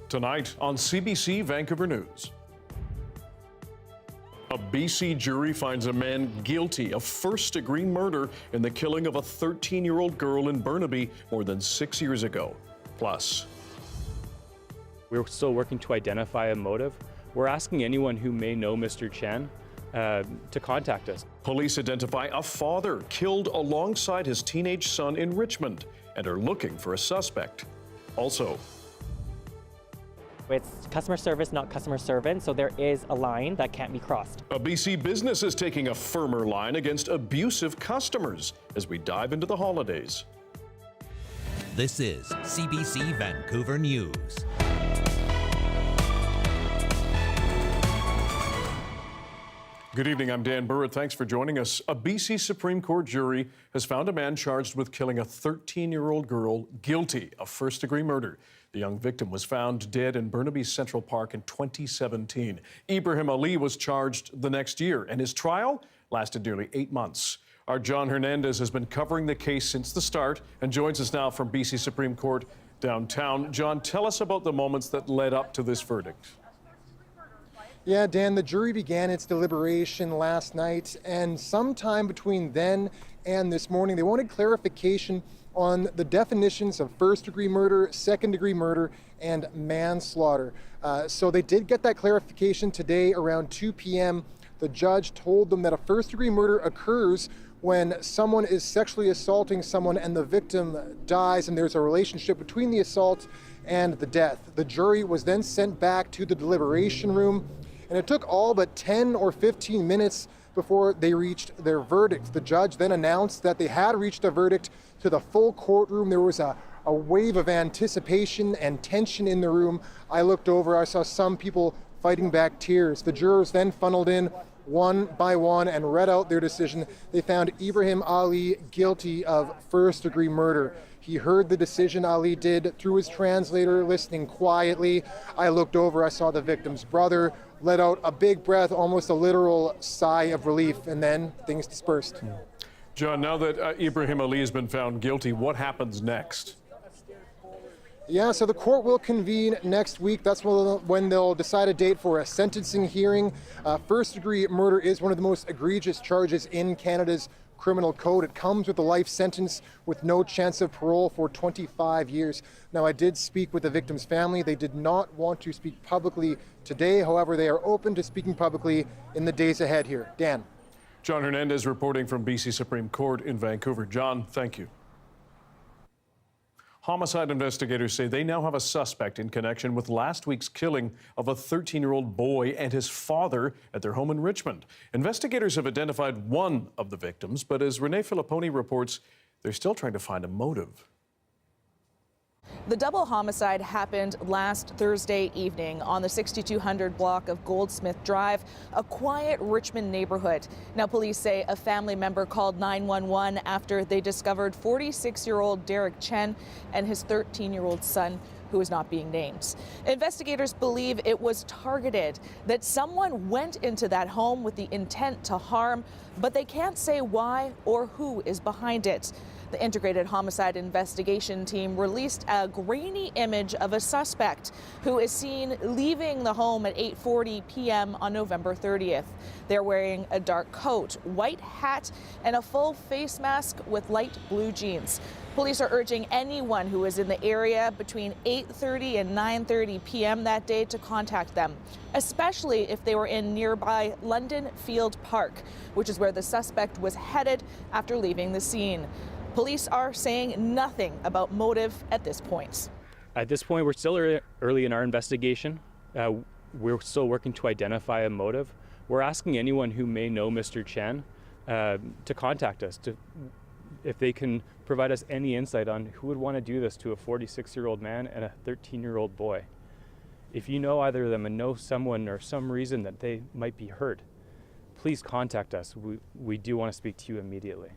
Tonight on CBC Vancouver News. A BC jury finds a man guilty of first-degree murder in the killing of a 13-year-old girl in Burnaby more than 6 years ago. Plus, we're still working to identify a motive. We're asking anyone who may know Mr. Chen to contact us. Police identify a father killed alongside his teenage son in Richmond and are looking for a suspect. Also, it's customer service, not customer servant, so there is a line that can't be crossed. A BC business is taking a firmer line against abusive customers as we dive into the holidays. This is CBC Vancouver News. Good evening, I'm Dan Burritt. Thanks for joining us. A BC Supreme Court jury has found a man charged with killing a 13-year-old girl guilty of first-degree murder. The young victim was found dead in Burnaby Central Park in 2017. Ibrahim Ali was charged the next year, and his trial lasted nearly 8 months. Our John Hernandez has been covering the case since the start and joins us now from BC Supreme Court downtown. John, tell us about the moments that led up to this verdict. Yeah, Dan, the jury began its deliberation last night, and sometime between then and this morning, they wanted clarification on the definitions of first-degree murder, second-degree murder, and manslaughter. So they did get that clarification today around 2 p.m. The judge told them that a first-degree murder occurs when someone is sexually assaulting someone and the victim dies, and there's a relationship between the assault and the death. The jury was then sent back to the deliberation room, and it took all but 10 or 15 minutes before they reached their verdict. The judge then announced that they had reached a verdict to the full courtroom. There was a wave of anticipation and tension in the room. I looked over, I saw some people fighting back tears. The jurors then funneled in one by one and read out their decision. They found Ibrahim Ali guilty of first-degree murder. He heard the decision, Ali did, through his translator, listening quietly. I looked over, I saw the victim's brother, let out a big breath, almost a literal sigh of relief, and then things dispersed. John, now that Ibrahim Ali has been found guilty, what happens next? Yeah, so the court will convene next week. That's when they'll decide a date for a sentencing hearing. First-degree murder is one of the most egregious charges in Canada's criminal code. It comes with a life sentence with no chance of parole for 25 years. Now, I did speak with the victim's family. They did not want to speak publicly today. However, they are open to speaking publicly in the days ahead here. Dan. John Hernandez reporting from BC Supreme Court in Vancouver. John, thank you. Homicide investigators say they now have a suspect in connection with last week's killing of a 13-year-old boy and his father at their home in Richmond. Investigators have identified one of the victims, but as Renee Filipponi reports, they're still trying to find a motive. The double homicide happened last Thursday evening on the 6200 block of Goldsmith Drive, a quiet Richmond neighborhood. Now, police say a family member called 911 after they discovered 46-year-old Derek Chen and his 13-year-old son, who is not being named. Investigators believe it was targeted, that someone went into that home with the intent to harm, but they can't say why or who is behind it. The Integrated Homicide Investigation Team released a grainy image of a suspect who is seen leaving the home at 8:40 p.m. on November 30th. They're wearing a dark coat, white hat, and a full face mask with light blue jeans. Police are urging anyone who is in the area between 8:30 and 9:30 p.m. that day to contact them, especially if they were in nearby London Field Park, which is where the suspect was headed after leaving the scene. Police are saying nothing about motive at this point. At this point, we're still early in our investigation. We're still working to identify a motive. We're asking anyone who may know Mr. Chen to contact us, if they can provide us any insight on who would want to do this to a 46-year-old man and a 13-year-old boy. If you know either of them and know someone or some reason that they might be hurt, please contact us. We do want to speak to you immediately.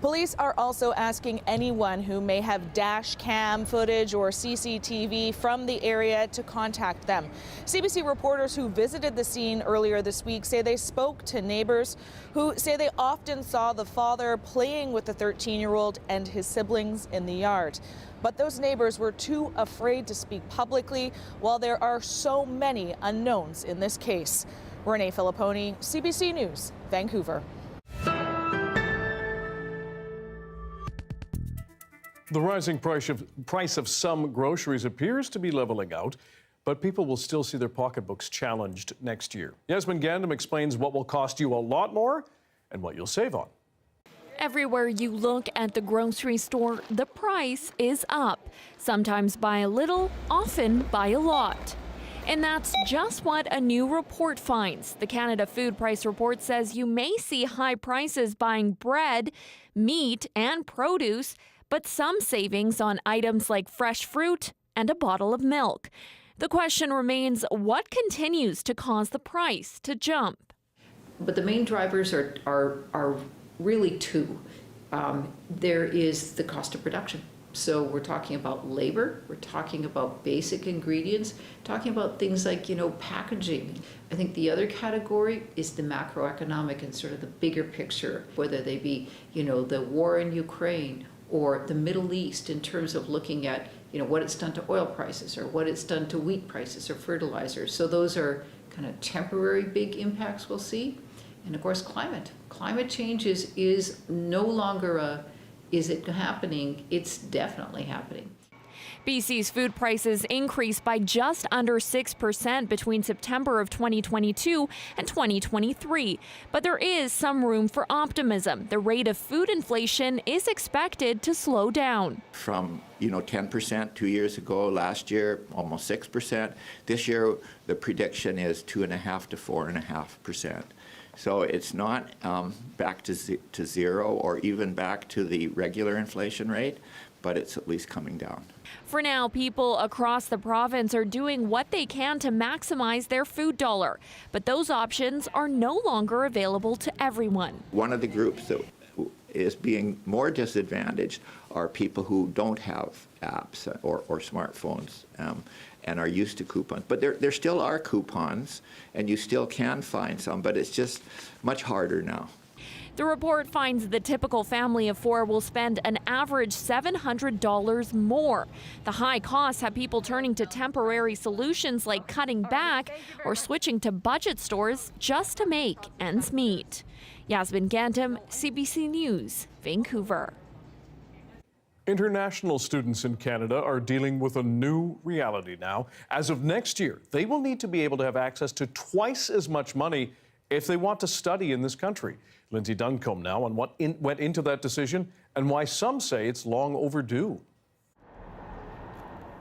Police are also asking anyone who may have dash cam footage or CCTV from the area to contact them. CBC reporters who visited the scene earlier this week say they spoke to neighbors who say they often saw the father playing with the 13-year-old and his siblings in the yard. But those neighbors were too afraid to speak publicly while there are so many unknowns in this case. Renee Filipponi, CBC News, Vancouver. The rising price of some groceries appears to be leveling out, but people will still see their pocketbooks challenged next year. Yasmin Gandam explains what will cost you a lot more and what you'll save on. Everywhere you look at the grocery store, the price is up. Sometimes by a little, often by a lot. And that's just what a new report finds. The Canada Food Price Report says you may see high prices buying bread, meat, and produce, but some savings on items like fresh fruit and a bottle of milk. The question remains, what continues to cause the price to jump? But the main drivers are really two. There is the cost of production. So we're talking about labor, we're talking about basic ingredients, talking about things like, packaging. I think the other category is the macroeconomic and sort of the bigger picture, whether they be, the war in Ukraine or the Middle East, in terms of looking at, what it's done to oil prices or what it's done to wheat prices or fertilizers. So those are kind of temporary big impacts we'll see. And of course, climate. Climate change is no longer is it happening? It's definitely happening. BC's food prices increased by just under 6% between September of 2022 and 2023. But there is some room for optimism. The rate of food inflation is expected to slow down. From 10% 2 years ago, last year almost 6%. This year the prediction is 2.5% to 4.5%. So it's not back to zero or even back to the regular inflation rate, but it's at least coming down. For now, people across the province are doing what they can to maximize their food dollar, but those options are no longer available to everyone. One of the groups that is being more disadvantaged are people who don't have apps or smartphones and are used to coupons. But there still are coupons, and you still can find some, but it's just much harder now. The report finds the typical family of four will spend an average $700 more. The high costs have people turning to temporary solutions like cutting back or switching to budget stores just to make ends meet. Yasmin Gandam, CBC News, Vancouver. International students in Canada are dealing with a new reality now. As of next year, they will need to be able to have access to twice as much money if they want to study in this country. Lindsay Duncombe now on what went into that decision and why some say it's long overdue.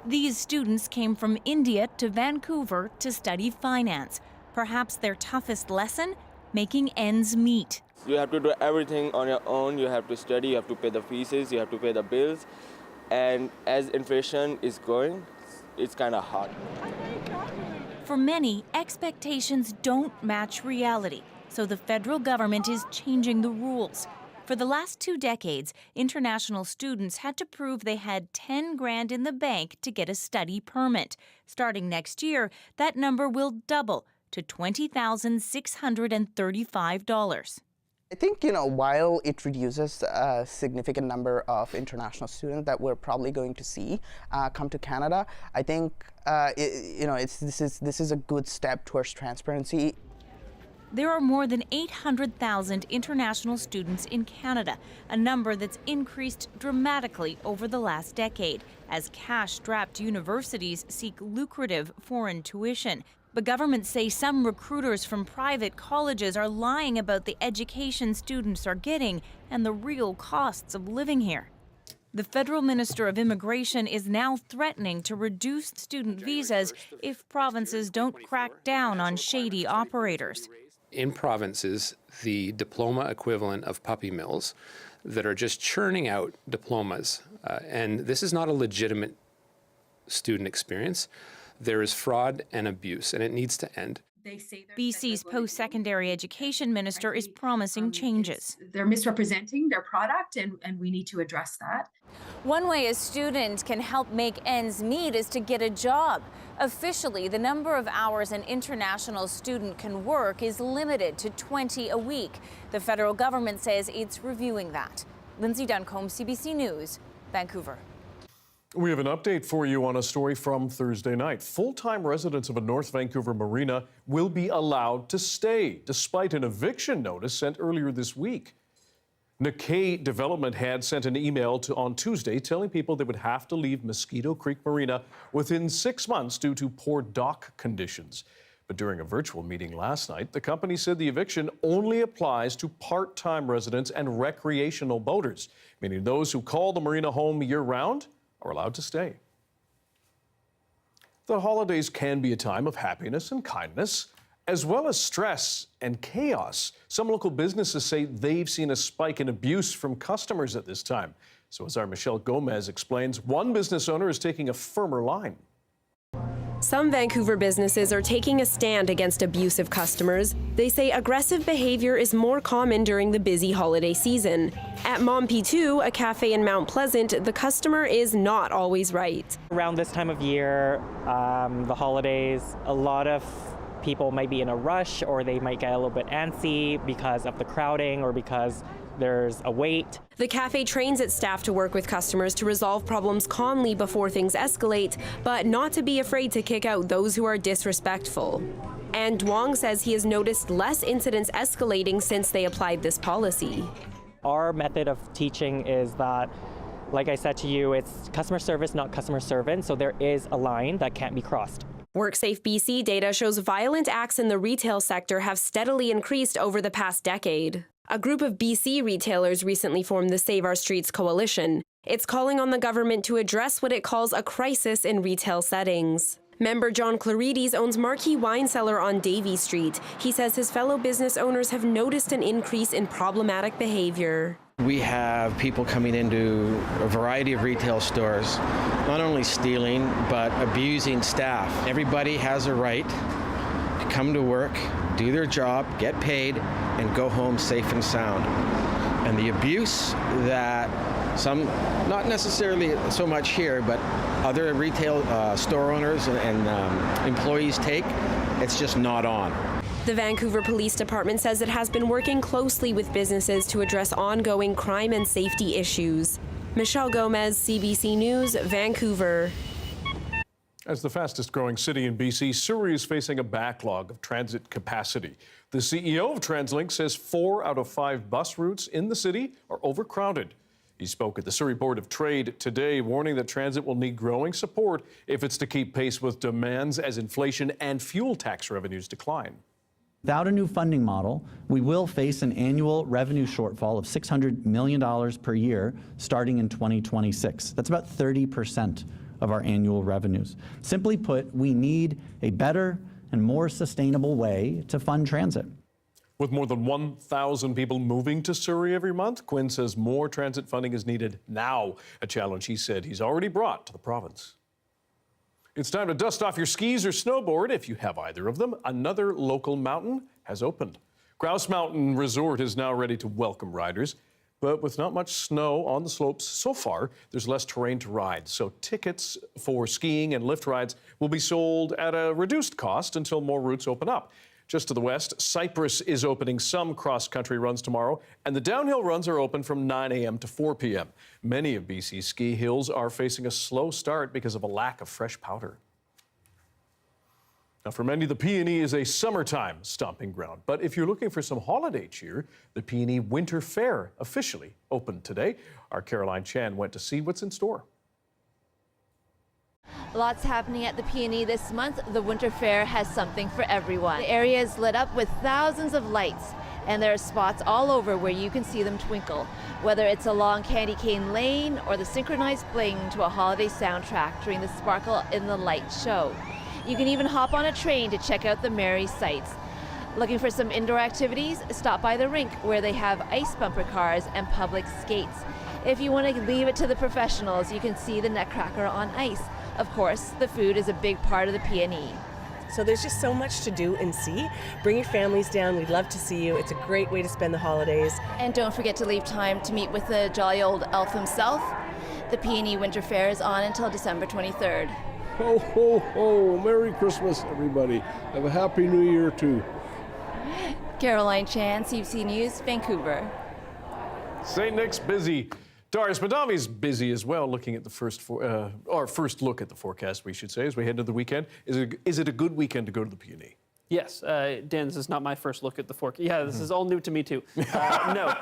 These students came from India to Vancouver to study finance. Perhaps their toughest lesson, making ends meet. You have to do everything on your own. You have to study, you have to pay the fees, you have to pay the bills. And as inflation is going, it's kind of hard. For many, expectations don't match reality. So the federal government is changing the rules. For the last 2 decades, international students had to prove they had 10 grand in the bank to get a study permit. Starting next year, that number will double to $20,635. I think, while it reduces a significant number of international students that we're probably going to see come to Canada, I think, this is a good step towards transparency. There are more than 800,000 international students in Canada, a number that's increased dramatically over the last decade as cash-strapped universities seek lucrative foreign tuition. But governments say some recruiters from private colleges are lying about the education students are getting and the real costs of living here. The federal minister of immigration is now threatening to reduce student visas if provinces don't crack down on shady operators. In provinces, the diploma equivalent of puppy mills that are just churning out diplomas, and this is not a legitimate student experience. There is fraud and abuse, and it needs to end. BC's post-secondary education minister is promising changes. They're misrepresenting their product, and we need to address that. One way a student can help make ends meet is to get a job. Officially, the number of hours an international student can work is limited to 20 a week. The federal government says it's reviewing that. Lindsay Duncombe, CBC News, Vancouver. We have an update for you on a story from Thursday night. Full-time residents of a North Vancouver marina will be allowed to stay, despite an eviction notice sent earlier this week. Nikkei Development had sent an email on Tuesday telling people they would have to leave Mosquito Creek Marina within 6 months due to poor dock conditions. But during a virtual meeting last night, the company said the eviction only applies to part-time residents and recreational boaters, meaning those who call the marina home year-round are allowed to stay. The holidays can be a time of happiness and kindness, as well as stress and chaos. Some local businesses say they've seen a spike in abuse from customers at this time. So as our Michelle Gomez explains, one business owner is taking a firmer line. Some Vancouver businesses are taking a stand against abusive customers. They say aggressive behavior is more common during the busy holiday season. At Mom P2, a cafe in Mount Pleasant, the customer is not always right. Around this time of year, the holidays, a lot of people might be in a rush, or they might get a little bit antsy because of the crowding or because there's a wait. The cafe trains its staff to work with customers to resolve problems calmly before things escalate, but not to be afraid to kick out those who are disrespectful. And Duong says he has noticed less incidents escalating since they applied this policy. Our method of teaching is that, like I said to you, it's customer service, not customer servant, so there is a line that can't be crossed. WorkSafe BC data shows violent acts in the retail sector have steadily increased over the past decade. A group of BC retailers recently formed the Save Our Streets Coalition. It's calling on the government to address what it calls a crisis in retail settings. Member John Clarides owns Marquee Wine Cellar on Davie Street. He says his fellow business owners have noticed an increase in problematic behavior. We have people coming into a variety of retail stores, not only stealing, but abusing staff. Everybody has a right to come to work, do their job, get paid, and go home safe and sound. And the abuse that some, not necessarily so much here, but other retail store owners and employees take, it's just not on. The Vancouver Police Department says it has been working closely with businesses to address ongoing crime and safety issues. Michelle Gomez, CBC News, Vancouver. As the fastest growing city in BC, Surrey is facing a backlog of transit capacity. The CEO of TransLink says 4 out of 5 bus routes in the city are overcrowded. He spoke at the Surrey Board of Trade today, warning that transit will need growing support if it's to keep pace with demands as inflation and fuel tax revenues decline. Without a new funding model, we will face an annual revenue shortfall of $600 million per year starting in 2026. That's about 30% of our annual revenues. Simply put, we need a better and more sustainable way to fund transit. With more than 1,000 people moving to Surrey every month, Quinn says more transit funding is needed now, a challenge he said he's already brought to the province. It's time to dust off your skis or snowboard, if you have either of them. Another local mountain has opened. Grouse Mountain Resort is now ready to welcome riders, but with not much snow on the slopes so far, there's less terrain to ride. So tickets for skiing and lift rides will be sold at a reduced cost until more routes open up. Just to the west, Cypress is opening some cross-country runs tomorrow, and the downhill runs are open from 9 a.m. to 4 p.m. Many of BC's ski hills are facing a slow start because of a lack of fresh powder. Now, for many, the PNE is a summertime stomping ground. But if you're looking for some holiday cheer, the PNE Winter Fair officially opened today. Our Caroline Chan went to see what's in store. Lots happening at the PNE this month. The Winter Fair has something for everyone. The area is lit up with thousands of lights, and there are spots all over where you can see them twinkle. Whether it's along Candy Cane Lane or the synchronized bling to a holiday soundtrack during the Sparkle in the Light show. You can even hop on a train to check out the merry sights. Looking for some indoor activities? Stop by the rink where they have ice bumper cars and public skates. If you want to leave it to the professionals, you can see the Nutcracker on ice. Of course, the food is a big part of the PNE. So there's just so much to do and see. Bring your families down. We'd love to see you. It's a great way to spend the holidays. And don't forget to leave time to meet with the jolly old elf himself. The Peony Winter Fair is on until December 23rd. Ho, ho, ho. Merry Christmas, everybody. Have a Happy New Year, too. Caroline Chan, CBC News, Vancouver. St. Nick's busy. Darius Madami's busy as well, looking at the first look at the forecast, we should say, as we head into the weekend. Is it a good weekend to go to the Peony? Yes, Dan, this is not my first look at the forecast. Yeah, this is all new to me too. No.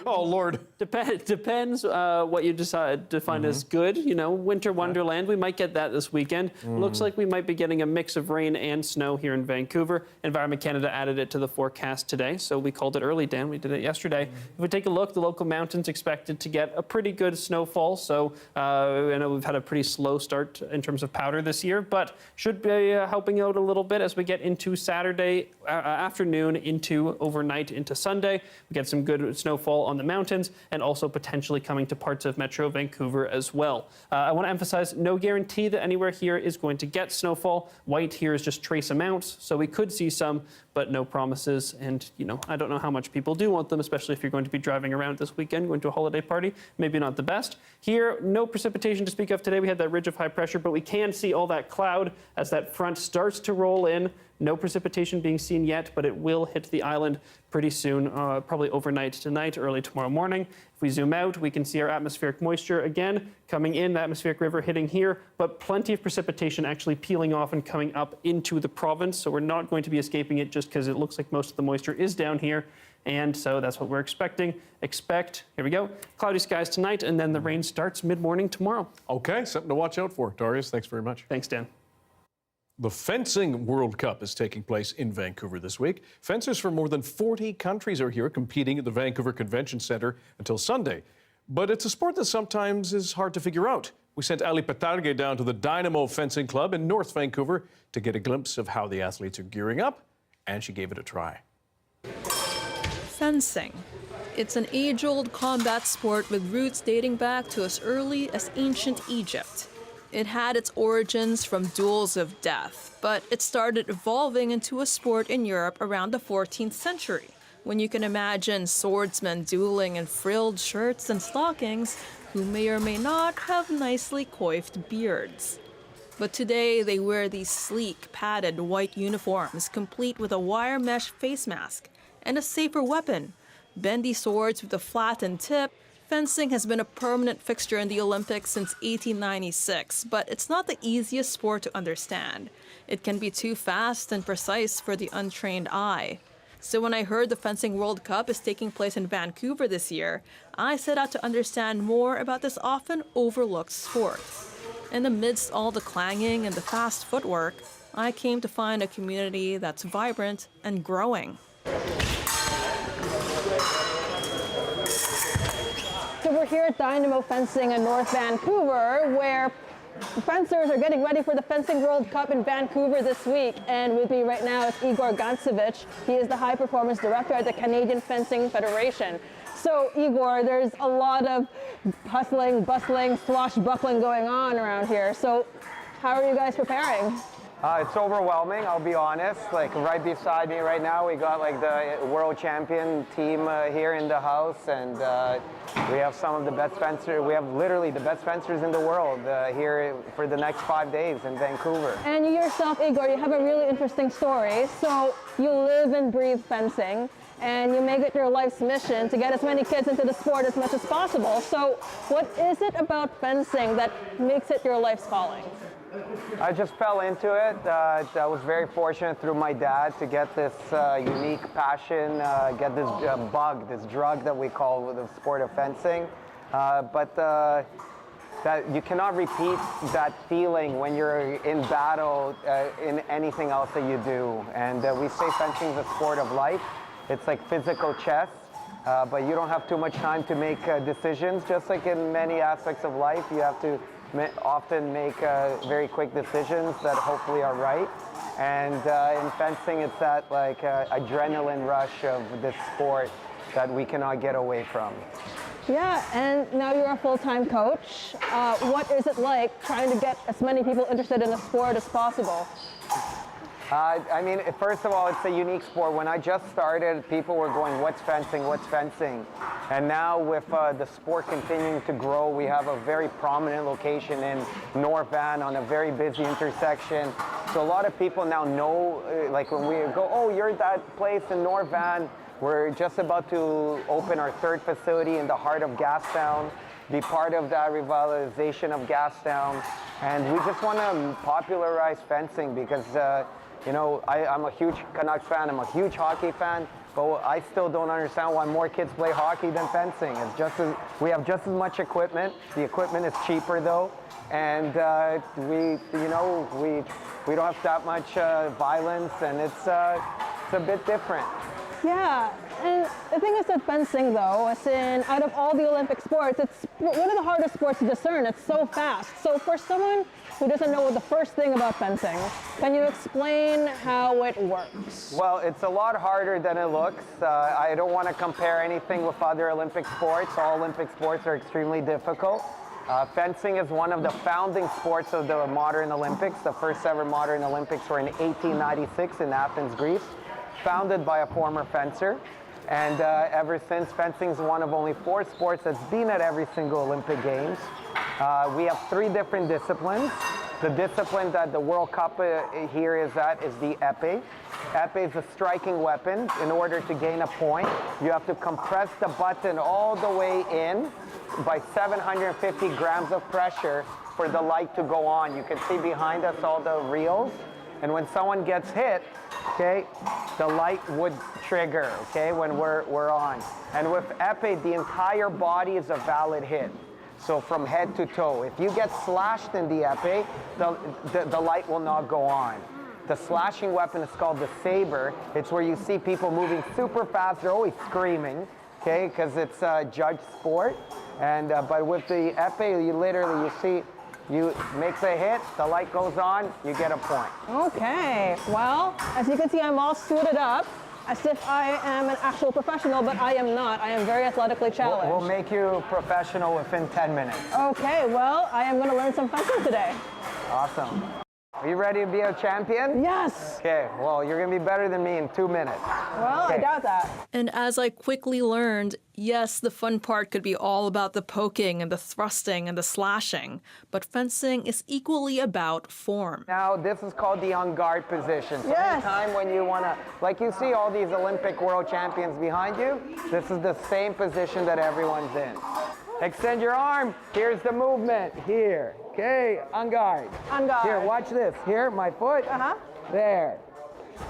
Oh, Lord. Depends what you decide to define as good. You know, winter wonderland, we might get that this weekend. Looks like we might be getting a mix of rain and snow here in Vancouver. Environment Canada added it to the forecast today, so we called it early, Dan. We did it yesterday. If we take a look, the local mountains expected to get a pretty good snowfall, so I know we've had a pretty slow start in terms of powder this year, but should be helping out a little bit as we get into Saturday afternoon, into overnight, into Sunday. We get some good snowfall on the mountains and also potentially coming to parts of Metro Vancouver as well. I want to emphasize no guarantee that anywhere here is going to get snowfall. White here is just trace amounts, so we could see some, but no promises. And, you know, I don't know how much people do want them, especially if you're going to be driving around this weekend, going to a holiday party. Maybe not the best. Here, no precipitation to speak of today. We had that ridge of high pressure, but we can see all that cloud as that front starts to roll in. No precipitation being seen yet, but it will hit the island pretty soon, probably overnight tonight, early tomorrow morning. If we zoom out, we can see our atmospheric moisture again coming in, the atmospheric river hitting here, but plenty of precipitation actually peeling off and coming up into the province. So we're not going to be escaping it just because it looks like most of the moisture is down here. And so that's what we're expecting. Here we go, cloudy skies tonight, and then the rain starts mid-morning tomorrow. Okay, something to watch out for. Darius, thanks very much. Thanks, Dan. The Fencing World Cup is taking place in Vancouver this week. Fencers from more than 40 countries are here competing at the Vancouver Convention Centre until Sunday. But it's a sport that sometimes is hard to figure out. We sent Ali Patarge down to the Dynamo Fencing Club in North Vancouver to get a glimpse of how the athletes are gearing up, and she gave it a try. Fencing. It's an age-old combat sport with roots dating back to as early as ancient Egypt. It had its origins from duels of death, but it started evolving into a sport in Europe around the 14th century, when you can imagine swordsmen dueling in frilled shirts and stockings who may or may not have nicely coiffed beards. But today they wear these sleek, padded white uniforms complete with a wire mesh face mask and a safer weapon, bendy swords with a flattened tip. Fencing has been a permanent fixture in the Olympics since 1896, but it's not the easiest sport to understand. It can be too fast and precise for the untrained eye. So when I heard the Fencing World Cup is taking place in Vancouver this year, I set out to understand more about this often overlooked sport. And amidst all the clanging and the fast footwork, I came to find a community that's vibrant and growing. So we're here at Dynamo Fencing in North Vancouver, where fencers are getting ready for the Fencing World Cup in Vancouver this week. And with me right now is Igor Gantsevich. He is the high performance director at the Canadian Fencing Federation. So Igor, there's a lot of hustling, bustling, swashbuckling going on around here. So how are you guys preparing? It's overwhelming, I'll be honest. Like right beside me right now, we got like the world champion team here in the house, and we have some of the best fencers. We have literally the best fencers in the world here for the next 5 days in Vancouver. And you yourself, Igor, you have a really interesting story. So you live and breathe fencing, and you make it your life's mission to get as many kids into the sport as much as possible. So what is it about fencing that makes it your life's calling? I just fell into it. I was very fortunate through my dad to get this unique passion, get this bug, this drug that we call the sport of fencing. But that you cannot repeat that feeling when you're in battle in anything else that you do. And we say fencing is a sport of life. It's like physical chess, but you don't have too much time to make decisions. Just like in many aspects of life, you have to often make very quick decisions that hopefully are right. And in fencing, it's that like adrenaline rush of this sport that we cannot get away from. Yeah, and now you're a full-time coach. What is it like trying to get as many people interested in the sport as possible? I mean, first of all, it's a unique sport. When I just started, people were going, what's fencing, what's fencing? And now with the sport continuing to grow, we have a very prominent location in North Van on a very busy intersection. So a lot of people now know, like when we go, oh, you're at that place in North Van. We're just about to open our third facility in the heart of Gastown, be part of that revitalization of Gastown. And we just want to popularize fencing because, you know, I'm a huge Canucks fan, I'm a huge hockey fan, but I still don't understand why more kids play hockey than fencing. It's just we have just as much equipment. The equipment is cheaper though, and we don't have that much violence, and it's a bit different. Yeah, and the thing is that fencing though, as in out of all the Olympic sports, it's one of the hardest sports to discern. It's so fast. So for someone who doesn't know the first thing about fencing, can you explain how it works? Well, it's a lot harder than it looks. I don't want to compare anything with other Olympic sports. All Olympic sports are extremely difficult. Fencing is one of the founding sports of the modern Olympics. The first ever modern Olympics were in 1896 in Athens, Greece, founded by a former fencer. And ever since, fencing is one of only 4 sports that's been at every single Olympic Games. We have 3 different disciplines. The discipline that the World Cup here is at is the épée. Épée is a striking weapon. In order to gain a point, you have to compress the button all the way in by 750 grams of pressure for the light to go on. You can see behind us all the reels. And when someone gets hit, okay, the light would trigger, okay, when we're on. And with épée, the entire body is a valid hit. So from head to toe. If you get slashed in the épée, the light will not go on. The slashing weapon is called the saber. It's where you see people moving super fast. They're always screaming, okay, because it's a judged sport. And but with the épée, you see, you make the hit, the light goes on, you get a point. Okay, well, as you can see, I'm all suited up, as if I am an actual professional, but I am not. I am very athletically challenged. We'll make you professional within 10 minutes. Okay, well, I am going to learn some fencing today. Awesome. Are you ready to be a champion? Yes. Okay, well, you're going to be better than me in 2 minutes. Well, okay. I doubt that. And as I quickly learned, yes, the fun part could be all about the poking and the thrusting and the slashing, but fencing is equally about form. Now, this is called the en garde position. So yes. Anytime when you want to, like you see all these Olympic world champions behind you, this is the same position that everyone's in. Extend your arm. Here's the movement. Here. Okay, en garde. En garde. Here, watch this. Here, my foot. There.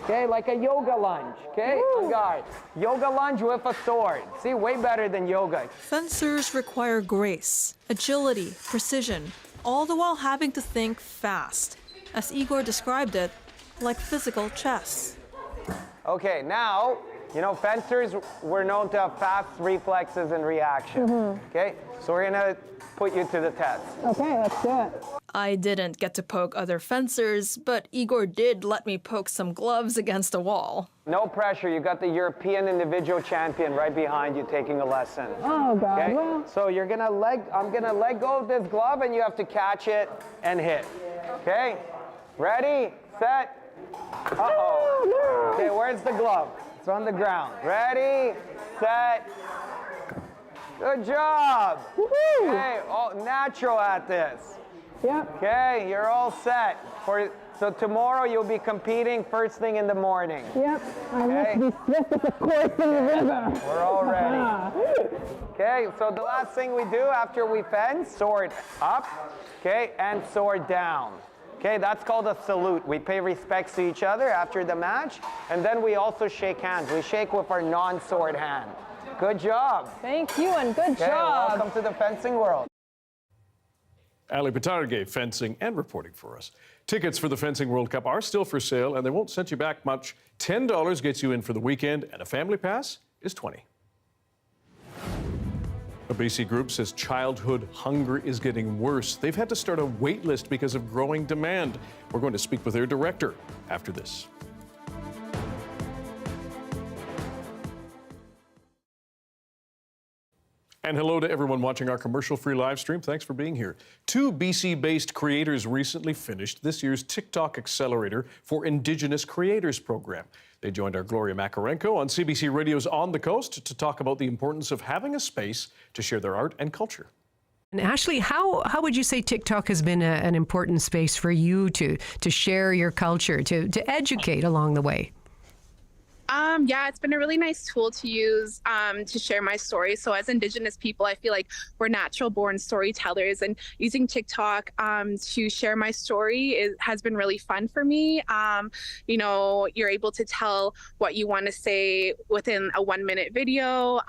Okay, like a yoga lunge. Okay, en garde. Yoga lunge with a sword. See, way better than yoga. Fencers require grace, agility, precision, all the while having to think fast. As Igor described it, like physical chess. Okay, now, you know, fencers were known to have fast reflexes and reaction. Okay, so we're gonna put you to the test. Okay, let's do it. I didn't get to poke other fencers, but Igor did let me poke some gloves against a wall. No pressure, you got the European individual champion right behind you taking a lesson. Oh, God. Okay? Well. So I'm gonna let go of this glove and you have to catch it and hit. Okay, ready, set, uh-oh. Okay, where's the glove? It's on the ground. Ready, set, good job. Woohoo! Okay, all natural at this. Yep. Okay, you're all set. So tomorrow you'll be competing first thing in the morning. Yep, I must be swift as a course in the river. We're all ready. Okay, so the last thing we do after we fence, sword up, okay, and sword down. Okay, that's called a salute. We pay respects to each other after the match, and then we also shake hands. We shake with our non-sword hand. Good job. Thank you, and good job. Welcome to the fencing world. Ali Patargay fencing and reporting for us. Tickets for the Fencing World Cup are still for sale, and they won't set you back much. $10 gets you in for the weekend, and a family pass is $20. A BC group says childhood hunger is getting worse. They've had to start a wait list because of growing demand. We're going to speak with their director after this. And hello to everyone watching our commercial-free live stream. Thanks for being here. 2 BC-based creators recently finished this year's TikTok Accelerator for Indigenous Creators program. They joined our Gloria Makarenko on CBC Radio's On the Coast to talk about the importance of having a space to share their art and culture. And Ashley, how would you say TikTok has been an important space for you to share your culture, to educate along the way? Yeah, it's been a really nice tool to use to share my story. So as Indigenous people, I feel like we're natural born storytellers, and using TikTok to share my story has been really fun for me. You know, you're able to tell what you want to say within a 1-minute video,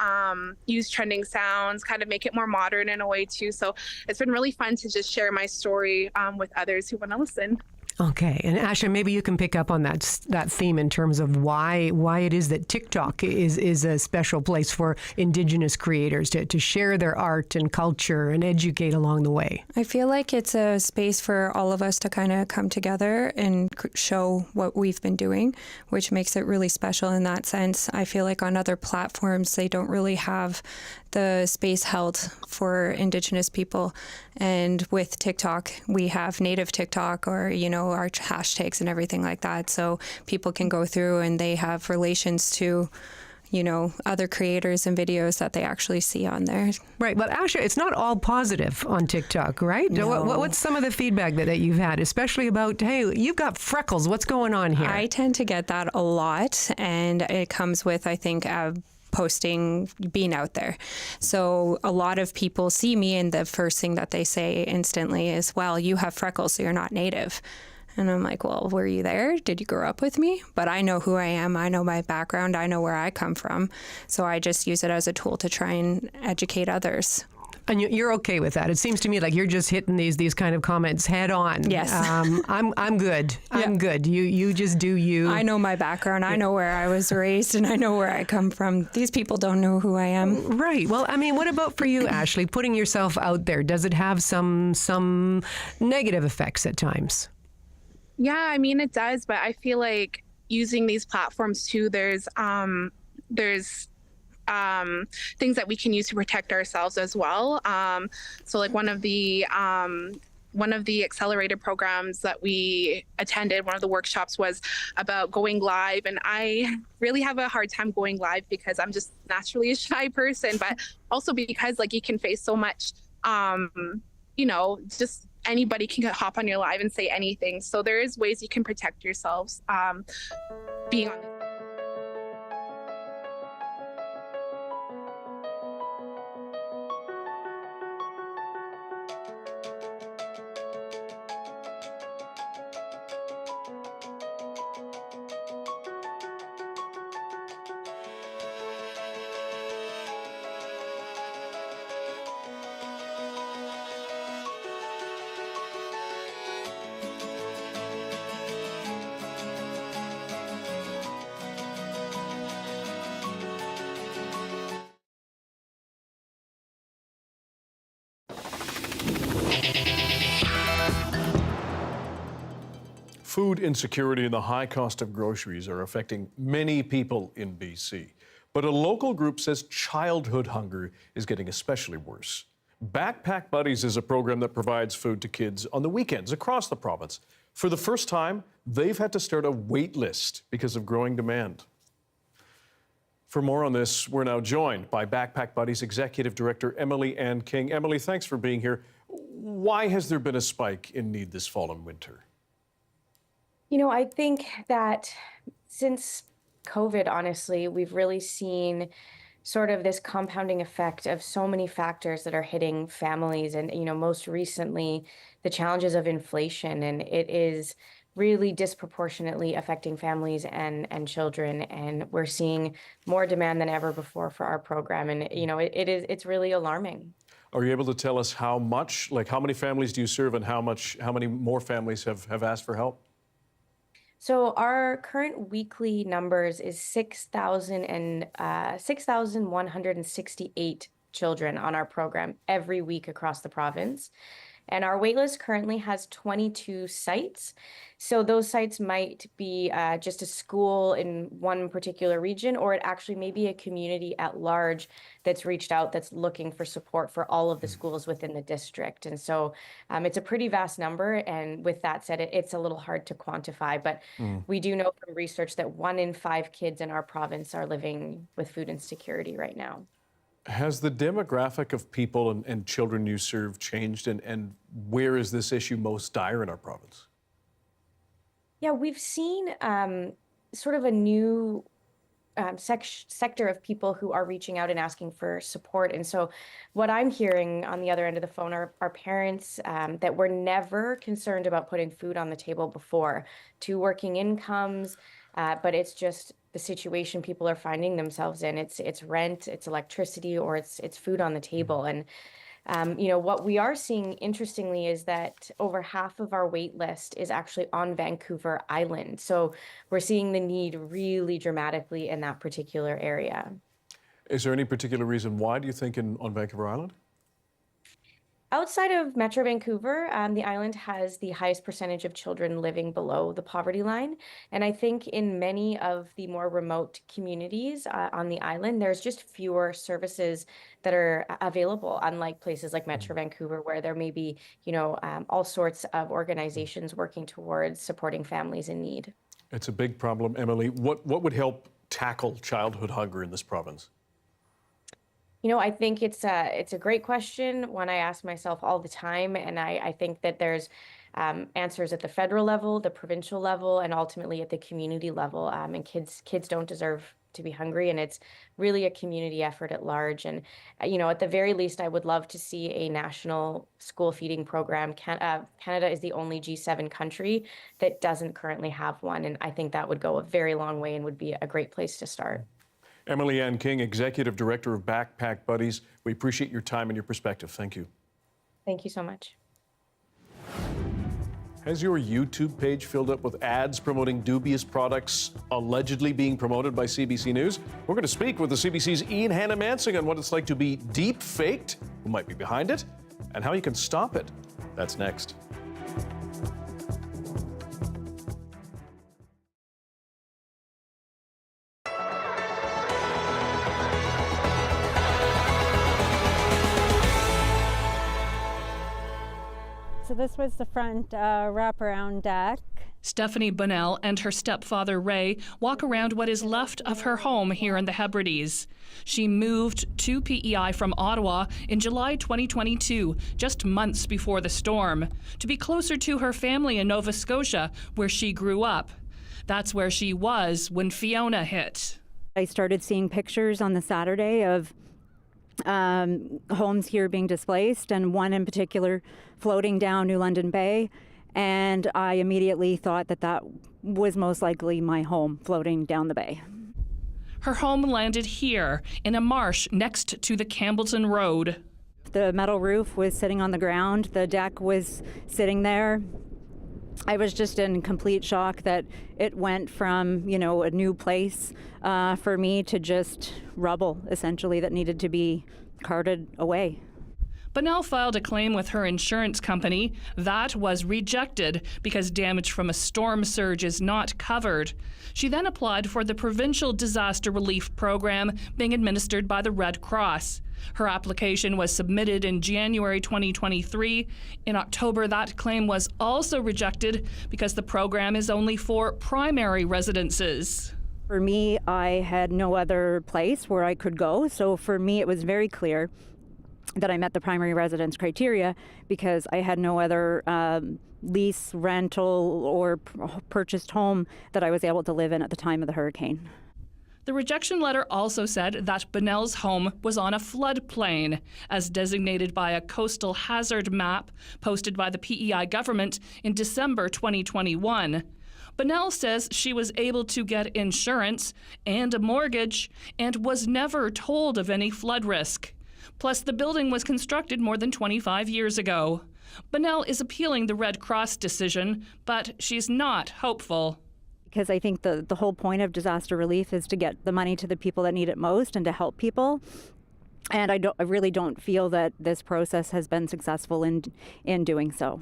use trending sounds, kind of make it more modern in a way too. So it's been really fun to just share my story with others who want to listen. Okay, and Asha, maybe you can pick up on that theme in terms of why it is that TikTok is a special place for Indigenous creators to share their art and culture and educate along the way. I feel like it's a space for all of us to kind of come together and show what we've been doing, which makes it really special in that sense. I feel like on other platforms, they don't really have the space held for Indigenous people. And with TikTok, we have native TikTok, or, you know, our hashtags and everything like that. So people can go through and they have relations to, you know, other creators and videos that they actually see on there. Right. But Asha, it's not all positive on TikTok, right? No. What's some of the feedback that you've had, especially about, hey, you've got freckles, what's going on here? I tend to get that a lot, and it comes with, I think, posting, being out there. So a lot of people see me, and the first thing that they say instantly is, well, you have freckles, so you're not native. And I'm like, well, were you there? Did you grow up with me? But I know who I am. I know my background. I know where I come from. So I just use it as a tool to try and educate others. And you're okay with that? It seems to me like you're just hitting these kind of comments head on. Yes. I'm good. I'm good. You just do you. I know my background. I know where I was raised, and I know where I come from. These people don't know who I am. Right. Well, I mean, what about for you, Ashley? Putting yourself out there, does it have some negative effects at times? Yeah, I mean, it does, but I feel like using these platforms too, there's things that we can use to protect ourselves as well. So like one of the Accelerator programs that we attended, one of the workshops was about going live. And I really have a hard time going live because I'm just naturally a shy person, but also because like you can face so much, you know, just anybody can hop on your live and say anything. So there is ways you can protect yourselves being on this. Food insecurity and the high cost of groceries are affecting many people in BC. But a local group says childhood hunger is getting especially worse. Backpack Buddies is a program that provides food to kids on the weekends across the province. For the first time, they've had to start a wait list because of growing demand. For more on this, we're now joined by Backpack Buddies Executive Director Emily Ann King. Emily, thanks for being here. Why has there been a spike in need this fall and winter? You know, I think that since COVID, honestly, we've really seen sort of this compounding effect of so many factors that are hitting families. And, you know, most recently, the challenges of inflation. And it is really disproportionately affecting families and children. And we're seeing more demand than ever before for our program. And, you know, it's really alarming. Are you able to tell us how much, like how many families do you serve and how many more families have asked for help? So our current weekly numbers is 6,168 children on our program every week across the province. And our waitlist currently has 22 sites. So those sites might be just a school in one particular region, or it actually may be a community at large that's reached out that's looking for support for all of the schools within the district. And so it's a pretty vast number. And with that said, it's a little hard to quantify. But we do know from research that 1 in 5 kids in our province are living with food insecurity right now. Has the demographic of people and children you serve changed, and where is this issue most dire in our province? Yeah, we've seen sort of a new sector of people who are reaching out and asking for support. And so what I'm hearing on the other end of the phone are parents that were never concerned about putting food on the table before, 2 working incomes, but it's just the situation people are finding themselves in. It's rent, it's electricity, or it's food on the table. And what we are seeing, interestingly, is that over half of our wait list is actually on Vancouver Island. So we're seeing the need really dramatically in that particular area. Is there any particular reason why, do you think, on Vancouver Island? Outside of Metro Vancouver, the island has the highest percentage of children living below the poverty line. And I think in many of the more remote communities on the island, there's just fewer services that are available, unlike places like Metro Vancouver, where there may be, all sorts of organizations working towards supporting families in need. It's a big problem, Emily. What would help tackle childhood hunger in this province? I think it's a great question, one I ask myself all the time, and I think that there's answers at the federal level, the provincial level, and ultimately at the community level. And kids don't deserve to be hungry, and it's really a community effort at large. And at the very least, I would love to see a national school feeding program. Canada is the only G7 country that doesn't currently have one, and I think that would go a very long way and would be a great place to start. Emily Ann King, Executive Director of Backpack Buddies. We appreciate your time and your perspective. Thank you. Thank you so much. Has your YouTube page filled up with ads promoting dubious products allegedly being promoted by CBC News? We're going to speak with the CBC's Ian Hannah-Mansing on what it's like to be deep-faked, who might be behind it, and how you can stop it. That's next. So this was the front wraparound deck. Stephanie Bunnell and her stepfather Ray walk around what is left of her home here in the Hebrides. She moved to PEI from Ottawa in July 2022, just months before the storm, to be closer to her family in Nova Scotia, where she grew up. That's where she was when Fiona hit. I started seeing pictures on the Saturday of homes here being displaced, and one in particular floating down New London Bay, and I immediately thought that was most likely my home floating down the bay. Her home landed here in a marsh next to the Campbellton Road. The metal roof was sitting on the ground, the deck was sitting there. I was just in complete shock that it went from, a new place for me to just rubble, essentially, that needed to be carted away. Bunnell filed a claim with her insurance company. That was rejected because damage from a storm surge is not covered. She then applied for the provincial disaster relief program being administered by the Red Cross. Her application was submitted in January 2023. In October, that claim was also rejected because the program is only for primary residences. For me, I had no other place where I could go, so for me it was very clear that I met the primary residence criteria because I had no other lease, rental, or purchased home that I was able to live in at the time of the hurricane. The rejection letter also said that Bunnell's home was on a floodplain, as designated by a coastal hazard map posted by the PEI government in December 2021. Bunnell says she was able to get insurance and a mortgage and was never told of any flood risk. Plus, the building was constructed more than 25 years ago. Bunnell is appealing the Red Cross decision, but she's not hopeful. Because I think the whole point of disaster relief is to get the money to the people that need it most and to help people. And I really don't feel that this process has been successful in doing so.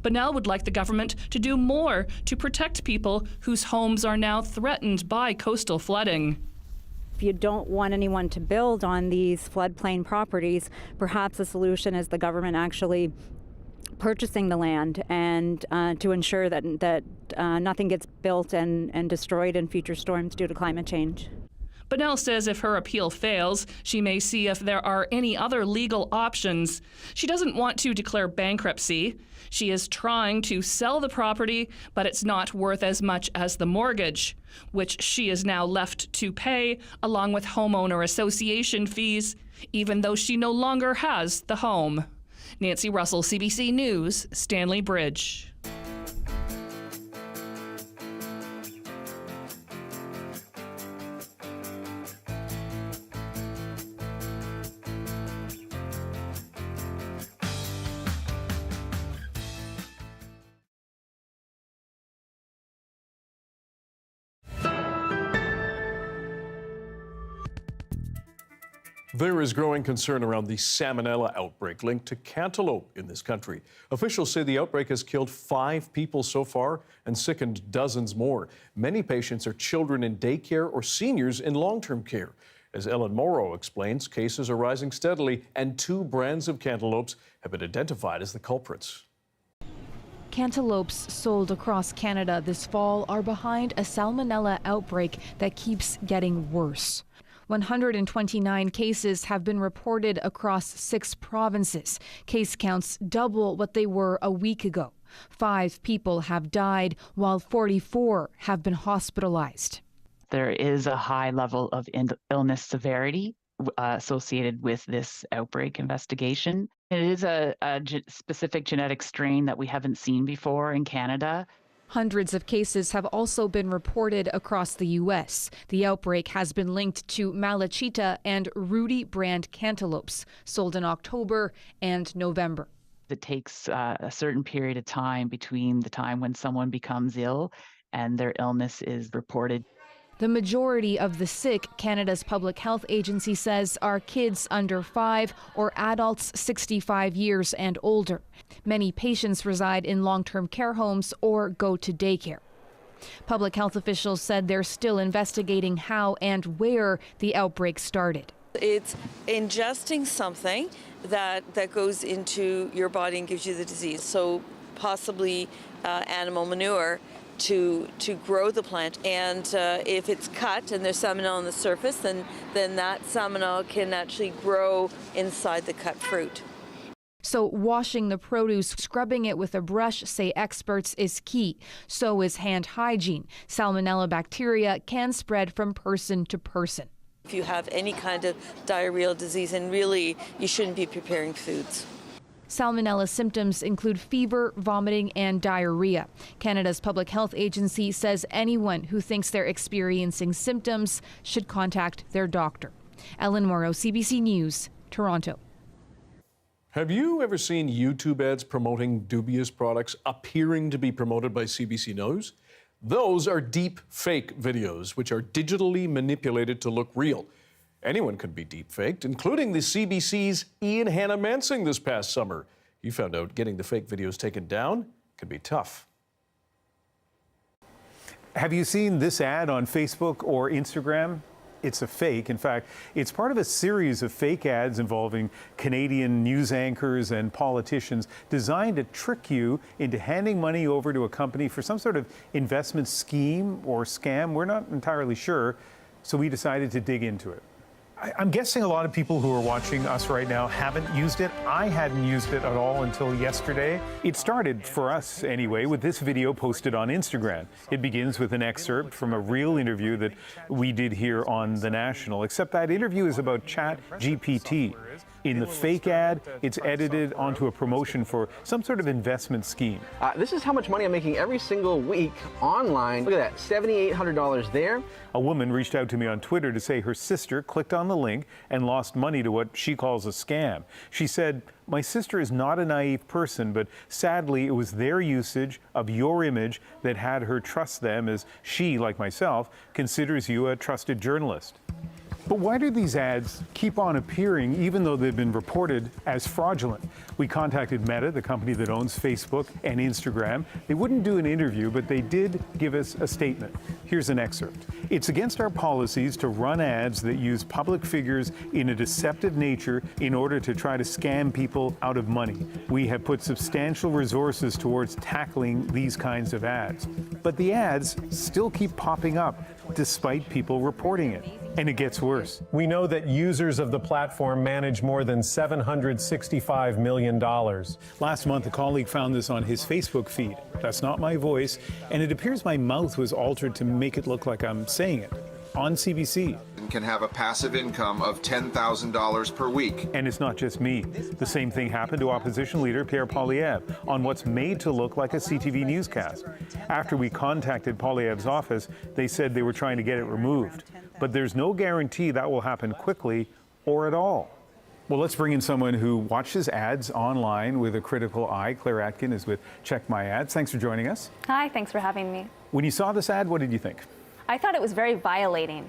Bunnell would like the government to do more to protect people whose homes are now threatened by coastal flooding. If you don't want anyone to build on these floodplain properties, perhaps the solution is the government actually purchasing the land and to ensure that nothing gets built and destroyed in future storms due to climate change. Bunnell says if her appeal fails, she may see if there are any other legal options. She doesn't want to declare bankruptcy. She is trying to sell the property, but it's not worth as much as the mortgage, which she is now left to pay, along with homeowner association fees, even though she no longer has the home. Nancy Russell, CBC News, Stanley Bridge. There is growing concern around the salmonella outbreak linked to cantaloupe in this country. Officials say the outbreak has killed 5 people so far and sickened dozens more. Many patients are children in daycare or seniors in long-term care. As Ellen Morrow explains, cases are rising steadily and 2 brands of cantaloupes have been identified as the culprits. Cantaloupes sold across Canada this fall are behind a salmonella outbreak that keeps getting worse. 129 cases have been reported across 6 provinces. Case counts double what they were a week ago. 5 people have died, while 44 have been hospitalized. There is a high level of illness severity associated with this outbreak investigation. It is a specific genetic strain that we haven't seen before in Canada. Hundreds of cases have also been reported across the U.S. The outbreak has been linked to Malachita and Rudy brand cantaloupes sold in October and November. It takes a certain period of time between the time when someone becomes ill and their illness is reported. The majority of the sick, Canada's Public Health Agency says, are kids under 5 or adults 65 years and older. Many patients reside in long-term care homes or go to daycare. Public health officials said they're still investigating how and where the outbreak started. It's ingesting something that goes into your body and gives you the disease. So possibly animal manure to grow the plant, and if it's cut and there's salmonella on the surface, then that salmonella can actually grow inside the cut fruit. So washing the produce, scrubbing it with a brush, say experts, is key. So is hand hygiene. Salmonella bacteria can spread from person to person. If you have any kind of diarrheal disease, and really you shouldn't be preparing foods. Salmonella symptoms include fever, vomiting, and diarrhea. Canada's Public Health Agency says anyone who thinks they're experiencing symptoms should contact their doctor. Ellen Morrow, CBC News, Toronto. Have you ever seen YouTube ads promoting dubious products appearing to be promoted by CBC News? Those are deep fake videos, which are digitally manipulated to look real. Anyone can be deep-faked, including the CBC's Ian Hannah-Mansing this past summer. You found out getting the fake videos taken down can be tough. Have you seen this ad on Facebook or Instagram? It's a fake. In fact, it's part of a series of fake ads involving Canadian news anchors and politicians designed to trick you into handing money over to a company for some sort of investment scheme or scam. We're not entirely sure, so we decided to dig into it. I'm guessing a lot of people who are watching us right now haven't used it. I hadn't used it at all until yesterday. It started, for us anyway, with this video posted on Instagram. It begins with an excerpt from a real interview that we did here on The National, except that interview is about ChatGPT. In the fake ad, it's edited onto a promotion for some sort of investment scheme. This is how much money I'm making every single week online. Look at that, $7,800 there. A woman reached out to me on Twitter to say her sister clicked on the link and lost money to what she calls a scam. She said, "My sister is not a naive person, but sadly it was their usage of your image that had her trust them, as she, like myself, considers you a trusted journalist." But why do these ads keep on appearing even though they've been reported as fraudulent? We contacted Meta, the company that owns Facebook and Instagram. They wouldn't do an interview, but they did give us a statement. Here's an excerpt. It's against our policies to run ads that use public figures in a deceptive nature in order to try to scam people out of money. We have put substantial resources towards tackling these kinds of ads. But the ads still keep popping up despite people reporting it. And it gets worse. We know that users of the platform manage more than $765 million. Last month, a colleague found this on his Facebook feed. That's not my voice, and it appears my mouth was altered to make it look like I'm saying it. On CBC. Can have a passive income of $10,000 per week. And it's not just me. The same thing happened to opposition leader Pierre Poilievre on what's made to look like a CTV newscast. After we contacted Poilievre's office, they said they were trying to get it removed. But there's no guarantee that will happen quickly or at all. Well, let's bring in someone who watches ads online with a critical eye. Claire Atkin is with Check My Ads. Thanks for joining us. Hi, thanks for having me. When you saw this ad, what did you think? I thought it was very violating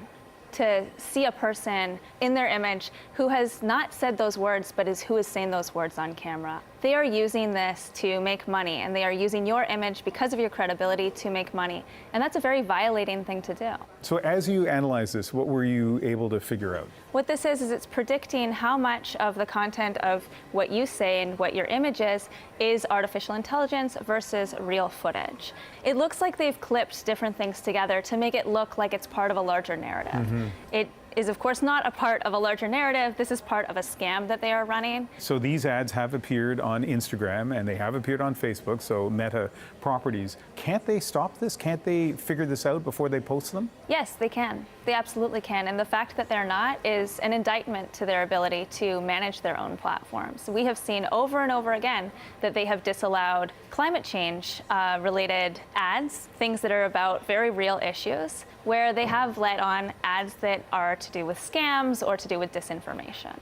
to see a person in their image who has not said those words, but who is saying those words on camera. They are using this to make money, and they are using your image because of your credibility to make money. And that's a very violating thing to do. So as you analyze this, what were you able to figure out? What this is it's predicting how much of the content of what you say and what your image is artificial intelligence versus real footage. It looks like they've clipped different things together to make it look like it's part of a larger narrative. Mm-hmm. It is, of course, not a part of a larger narrative. This is part of a scam that they are running. So these ads have appeared on Instagram and they have appeared on Facebook, so Meta properties. Can't they stop this? Can't they figure this out before they post them? Yes, they can. They absolutely can. And the fact that they're not is an indictment to their ability to manage their own platforms. We have seen over and over again that they have disallowed climate change related ads, things that are about very real issues, where they have let on ads that are to do with scams or to do with disinformation.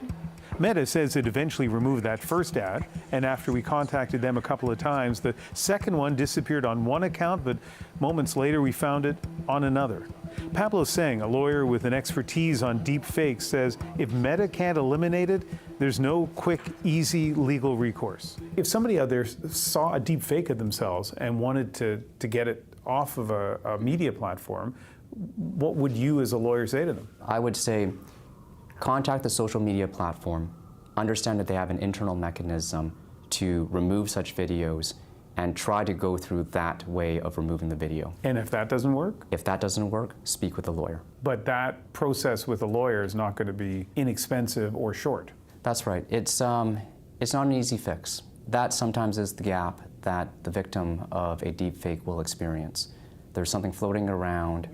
Meta says it eventually removed that first ad, and after we contacted them a couple of times, the second one disappeared on one account, but moments later we found it on another. Pablo Singh, a lawyer with an expertise on deep fakes, says if Meta can't eliminate it, there's no quick, easy legal recourse. If somebody out there saw a deep fake of themselves and wanted to get it off of a media platform, what would you as a lawyer say to them? I would say contact the social media platform, understand that they have an internal mechanism to remove such videos, and try to go through that way of removing the video. And if that doesn't work? If that doesn't work, speak with a lawyer. But that process with a lawyer is not going to be inexpensive or short. That's right. It's not an easy fix. That sometimes is the gap that the victim of a deepfake will experience. There's something floating around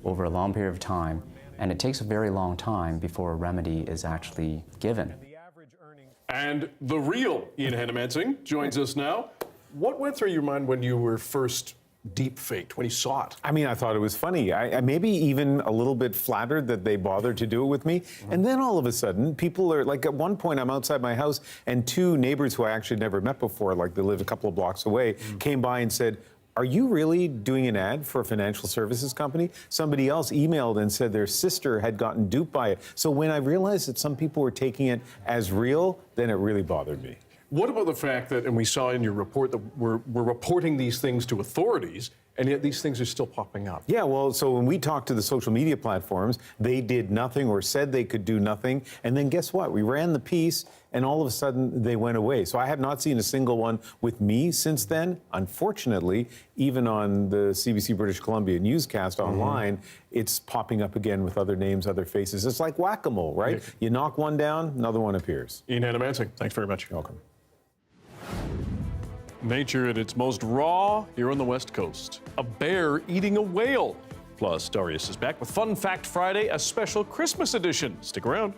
over a long period of time, and it takes a very long time before a remedy is actually given. And the real Ian Hannamansing joins us now. What went through your mind when you were first deep-faked, when you saw it? I mean, I thought it was funny. I maybe even a little bit flattered that they bothered to do it with me. And then all of a sudden, people are, like at one point I'm outside my house and two neighbors who I actually never met before, like they live a couple of blocks away, came by and said, "Are you really doing an ad for a financial services company?" Somebody else emailed and said their sister had gotten duped by it. So when I realized that some people were taking it as real, then it really bothered me. What about the fact that, and we saw in your report, that we're reporting these things to authorities, and yet these things are still popping up? Yeah, well, so when we talked to the social media platforms, they did nothing or said they could do nothing. And then guess what? We ran the piece, and all of a sudden they went away. So I have not seen a single one with me since then. Unfortunately, even on the CBC British Columbia newscast online, it's popping up again with other names, other faces. It's like whack-a-mole, right? Yeah. You knock one down, another one appears. Ian Hannamansing, thanks very much. You're welcome. Nature at its most raw here on the West Coast. A bear eating a whale. Plus, Darius is back with Fun Fact Friday, a special Christmas edition. Stick around.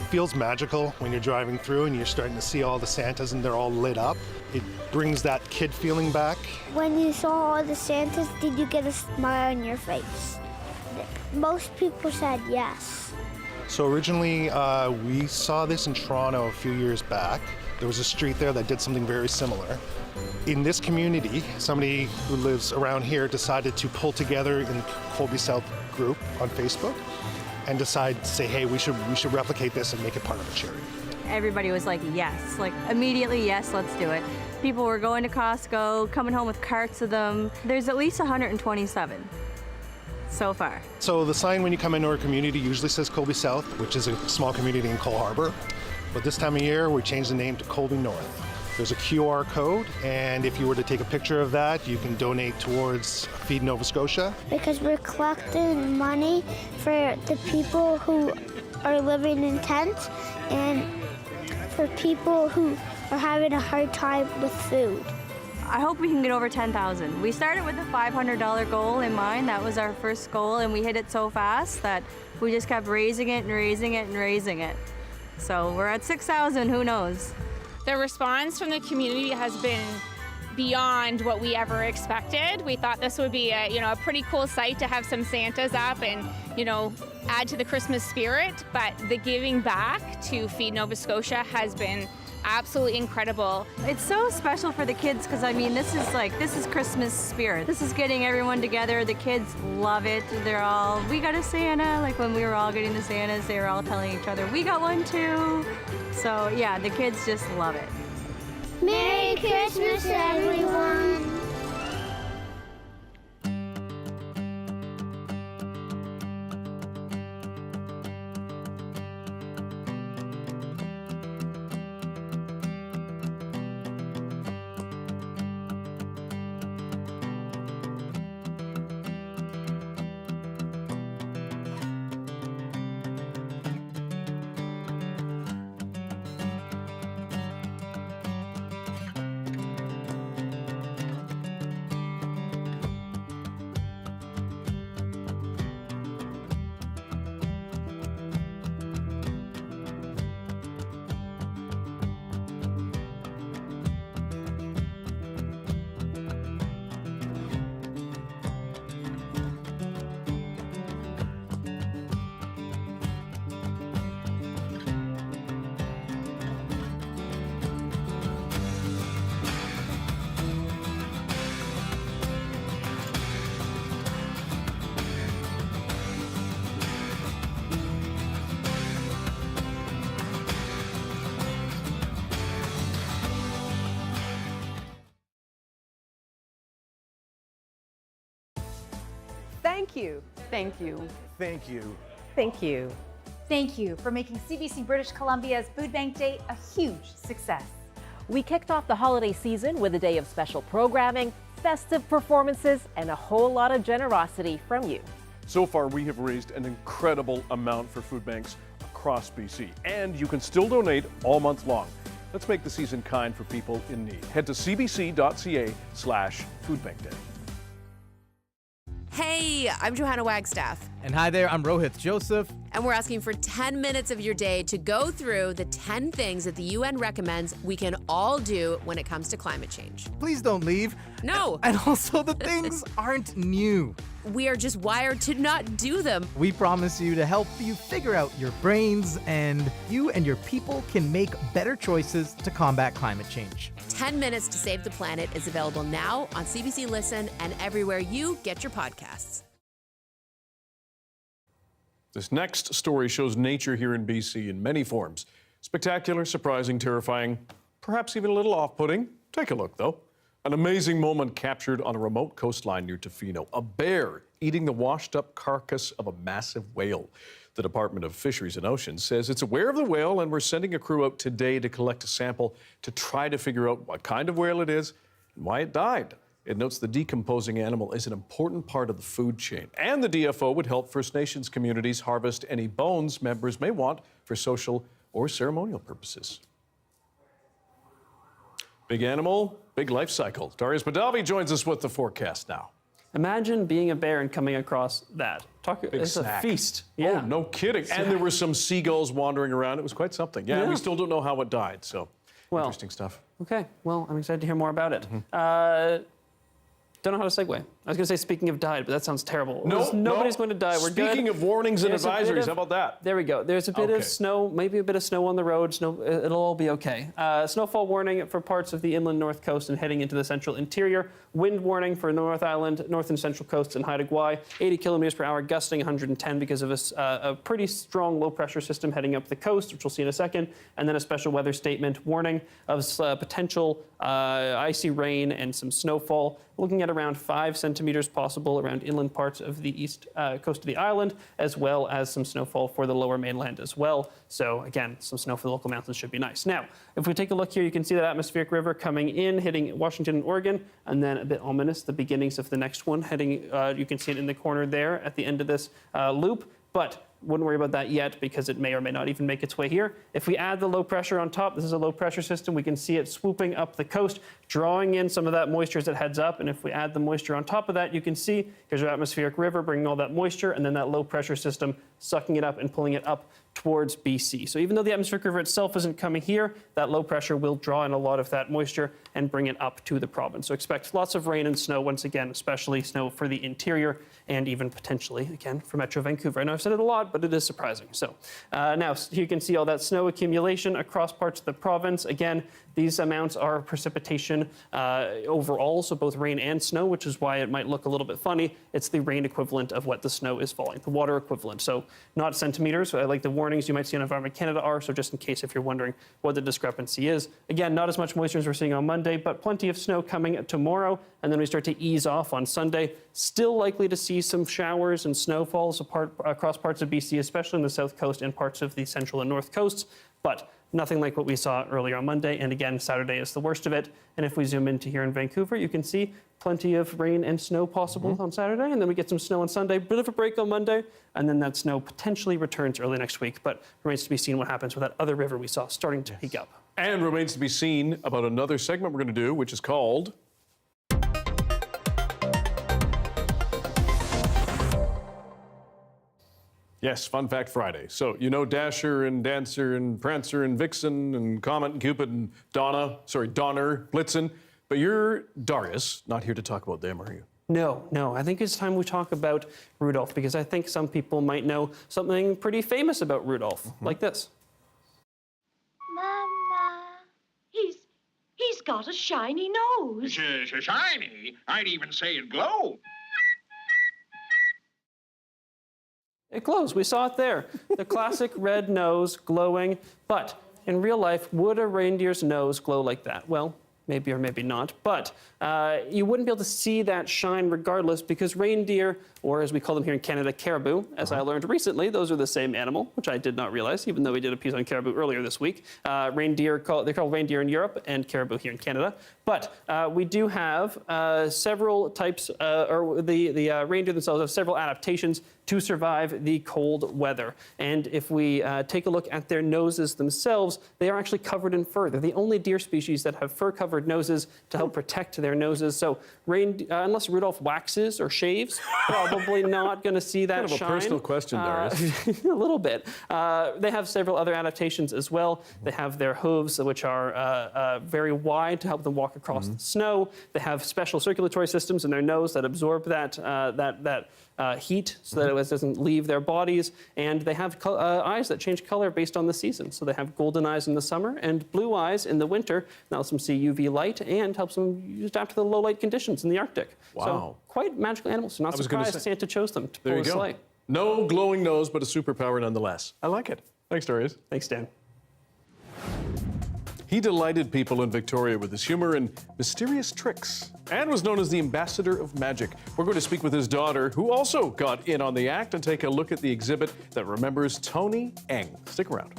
feels magical when you're driving through and you're starting to see all the Santas and they're all lit up. It brings that kid feeling back. When you saw all the Santas, did you get a smile on your face? Most people said yes. So originally, we saw this in Toronto a few years back. There was a street there that did something very similar. In this community, somebody who lives around here decided to pull together in the Colby South group on Facebook and decide to say, hey, we should replicate this and make it part of a charity. Everybody was like, yes, like immediately, yes, let's do it. People were going to Costco, coming home with carts of them. There's at least 127 so far. So the sign when you come into our community usually says Colby South, which is a small community in Cole Harbour. But this time of year, we changed the name to Colby North. There's a QR code, and if you were to take a picture of that, you can donate towards Feed Nova Scotia. Because we're collecting money for the people who are living in tents and for people who are having a hard time with food. I hope we can get over 10,000. We started with a $500 goal in mind. That was our first goal, and we hit it so fast that we just kept raising it and raising it and raising it. So we're at 6,000, who knows? The response from the community has been beyond what we ever expected. We thought this would be a pretty cool sight to have some Santas up and, add to the Christmas spirit, but the giving back to Feed Nova Scotia has been absolutely incredible. It's so special for the kids because, this is Christmas spirit. This is getting everyone together. The kids love it. We got a Santa. Like when we were all getting the Santas, they were all telling each other, we got one too. So yeah, the kids just love it. Merry Christmas, everyone. Thank you. Thank you. Thank you. Thank you. Thank you for making CBC British Columbia's Food Bank Day a huge success. We kicked off the holiday season with a day of special programming, festive performances, and a whole lot of generosity from you. So far, we have raised an incredible amount for food banks across BC, and you can still donate all month long. Let's make the season kind for people in need. Head to cbc.ca/foodbankday. Hey, I'm Johanna Wagstaff. And hi there, I'm Rohith Joseph. And we're asking for 10 minutes of your day to go through the 10 things that the UN recommends we can all do when it comes to climate change. Please don't leave. No. And also, the things aren't new. We are just wired to not do them. We promise you to help you figure out your brains, and you and your people can make better choices to combat climate change. 10 Minutes to Save the Planet is available now on CBC Listen and everywhere you get your podcasts. This next story shows nature here in BC in many forms. Spectacular, surprising, terrifying, perhaps even a little off-putting. Take a look, though. An amazing moment captured on a remote coastline near Tofino. A bear eating the washed-up carcass of a massive whale. The Department of Fisheries and Oceans says it's aware of the whale, and we're sending a crew out today to collect a sample to try to figure out what kind of whale it is and why it died. It notes the decomposing animal is an important part of the food chain, and the DFO would help First Nations communities harvest any bones members may want for social or ceremonial purposes. Big animal, big life cycle. Darius Badavi joins us with the forecast now. Imagine being a bear and coming across that. It's snack. a feast. Oh, no kidding. And there were some seagulls wandering around. It was quite something. Yeah, we still don't know how it died, so interesting stuff. Okay, well, I'm excited to hear more about it. Don't know how to segue. I was going to say, speaking of died, but that sounds terrible. Nobody's going to die. We're good. Speaking of warnings and advisories, how about that? There we go. There's a bit of snow, maybe a bit of snow on the road. It'll all be okay. Snowfall warning for parts of the inland north coast and heading into the central interior. Wind warning for North Island, north and central coasts, and Haida Gwaii. 80 kilometers per hour, gusting 110 because of a pretty strong low pressure system heading up the coast, which we'll see in a second. And then a special weather statement warning of potential icy rain and some snowfall. Looking at around 5 centimeters possible around inland parts of the east coast of the island, as well as some snowfall for the lower mainland as well. So again, some snow for the local mountains should be nice. Now, if we take a look here, you can see that atmospheric river coming in, hitting Washington and Oregon, and then a bit ominous, the beginnings of the next one heading, you can see it in the corner there at the end of this loop. But wouldn't worry about that yet because it may or may not even make its way here. If we add the low pressure on top, this is a low pressure system, we can see it swooping up the coast, drawing in some of that moisture as it heads up. And if we add the moisture on top of that, you can see here's our atmospheric river bringing all that moisture, and then that low pressure system sucking it up and pulling it up towards BC. So even though the atmospheric river itself isn't coming here, that low pressure will draw in a lot of that moisture and bring it up to the province. So expect lots of rain and snow once again, especially snow for the interior and even potentially, again, for Metro Vancouver. I know I've said it a lot, but it is surprising. So now you can see all that snow accumulation across parts of the province. Again, these amounts are precipitation overall, so both rain and snow, which is why it might look a little bit funny. It's the rain equivalent of what the snow is falling, the water equivalent. So not centimeters, like the warnings you might see on Environment Canada are, so just in case if you're wondering what the discrepancy is. Again, not as much moisture as we're seeing on Monday, but plenty of snow coming tomorrow, and then we start to ease off on Sunday. Still likely to see some showers and snowfalls across parts of BC, especially in the south coast and parts of the central and north coasts, but nothing like what we saw earlier on Monday. And again, Saturday is the worst of it. And if we zoom into here in Vancouver, you can see plenty of rain and snow possible on Saturday. And then we get some snow on Sunday, bit of a break on Monday. And then that snow potentially returns early next week. But remains to be seen what happens with that other river we saw starting to peak up. And remains to be seen about another segment we're going to do, which is called Yes, Fun Fact Friday. So, you know Dasher and Dancer and Prancer and Vixen and Comet and Cupid and Donner, Blitzen. But you're Darius, not here to talk about them, are you? No. I think it's time we talk about Rudolph, because I think some people might know something pretty famous about Rudolph, like this. Mama, he's got a shiny nose. Shiny? I'd even say it glows. It glows. We saw it there. The classic red nose glowing. But in real life, would a reindeer's nose glow like that? Well, maybe or maybe not. But you wouldn't be able to see that shine regardless, because reindeer, or as we call them here in Canada, caribou, as I learned recently, those are the same animal, which I did not realize, even though we did a piece on caribou earlier this week. They're called reindeer in Europe and caribou here in Canada. But we do have several types, or the reindeer themselves have several adaptations to survive the cold weather. And if we take a look at their noses themselves, they are actually covered in fur. They're the only deer species that have fur-covered noses to help protect their noses. So unless Rudolph waxes or shaves, probably not going to see that kind of shine. A personal question, Darius. A little bit. They have several other adaptations as well. They have their hooves, which are very wide to help them walk across the snow. They have special circulatory systems in their nose that absorb that heat so that it doesn't leave their bodies. And they have eyes that change color based on the season. So they have golden eyes in the summer and blue eyes in the winter. That lets them see UV light and helps them adapt to the low light conditions in the Arctic. Wow. So quite magical animals. So not surprised Santa chose them to pull a sleigh. No glowing nose, but a superpower nonetheless. I like it. Thanks, Darius. Thanks, Dan. He delighted people in Victoria with his humor and mysterious tricks, and was known as the ambassador of magic. We're going to speak with his daughter, who also got in on the act, and take a look at the exhibit that remembers Tony Eng. Stick around.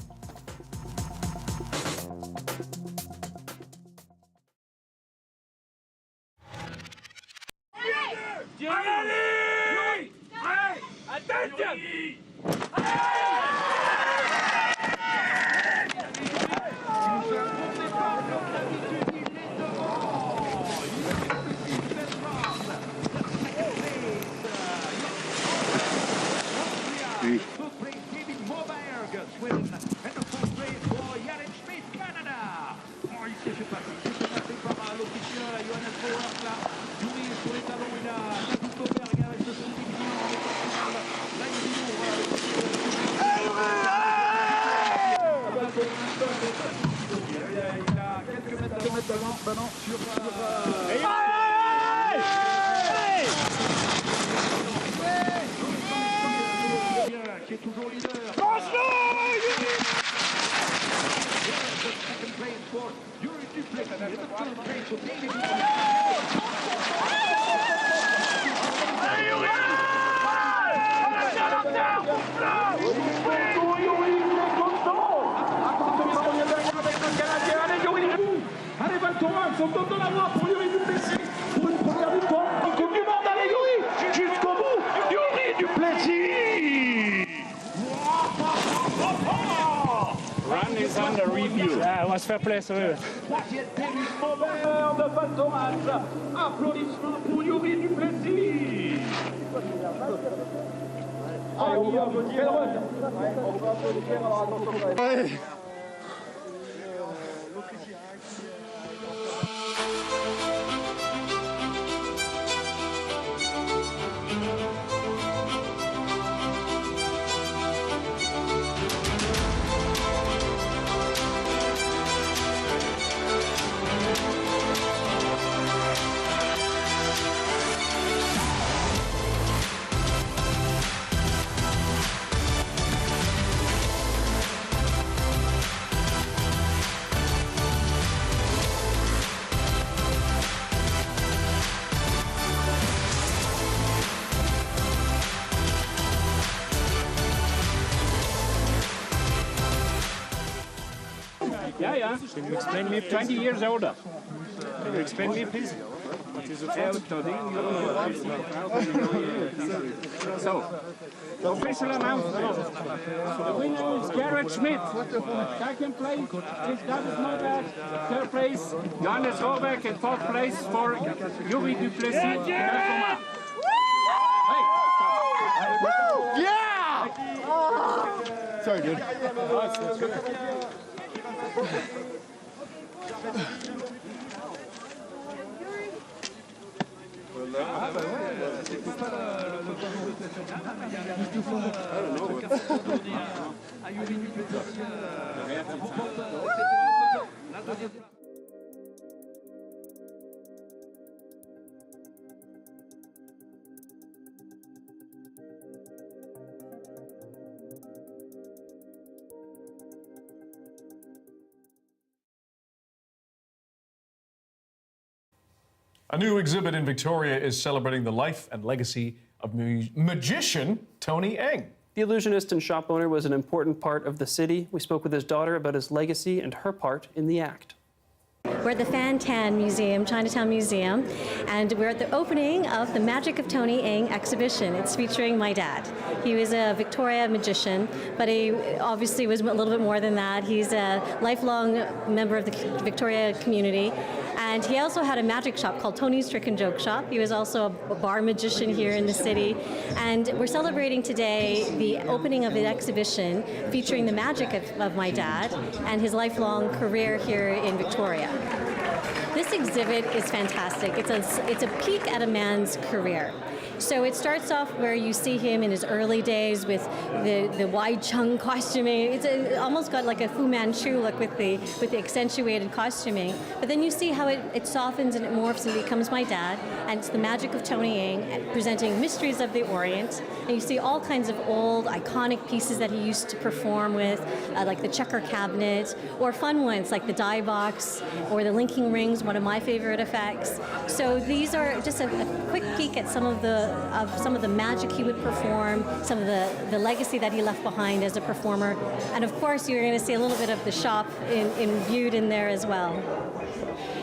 Run is under review. Ah, on va se faire plaisir. Applaudissements pour Yuri Duplessis. On va applaudir. Yeah. Can you explain me, 20 years older? Can you explain me, please? So, official announcement. The winner is Garrett Schmidt. Second place is David Novak. Third place, Johannes Robeck. And fourth place for Yuri Duplessis. Yeah! Sorry, dude. A new exhibit in Victoria is celebrating the life and legacy of magician Tony Eng. The illusionist and shop owner was an important part of the city. We spoke with his daughter about his legacy and her part in the act. We're at the Fan Tan Museum, Chinatown Museum, and we're at the opening of the Magic of Tony Eng exhibition. It's featuring my dad. He was a Victoria magician, but he obviously was a little bit more than that. He's a lifelong member of the Victoria community, and he also had a magic shop called Tony's Trick and Joke Shop. He was also a bar magician here in the city, and we're celebrating today the opening of an exhibition featuring the magic of my dad and his lifelong career here in Victoria. This exhibit is fantastic. It's a peek at a man's career. So it starts off where you see him in his early days with the wide chung costuming. It's almost got like a Fu Manchu look with the accentuated costuming. But then you see how it softens and it morphs and becomes my dad. And it's the magic of Tony Eng presenting mysteries of the Orient. And you see all kinds of old iconic pieces that he used to perform with, like the checker cabinet, or fun ones like the die box or the linking rings, one of my favorite effects. So these are just a quick peek at some of the magic he would perform, some of the legacy that he left behind as a performer, and of course you're going to see a little bit of the shop viewed in there as well.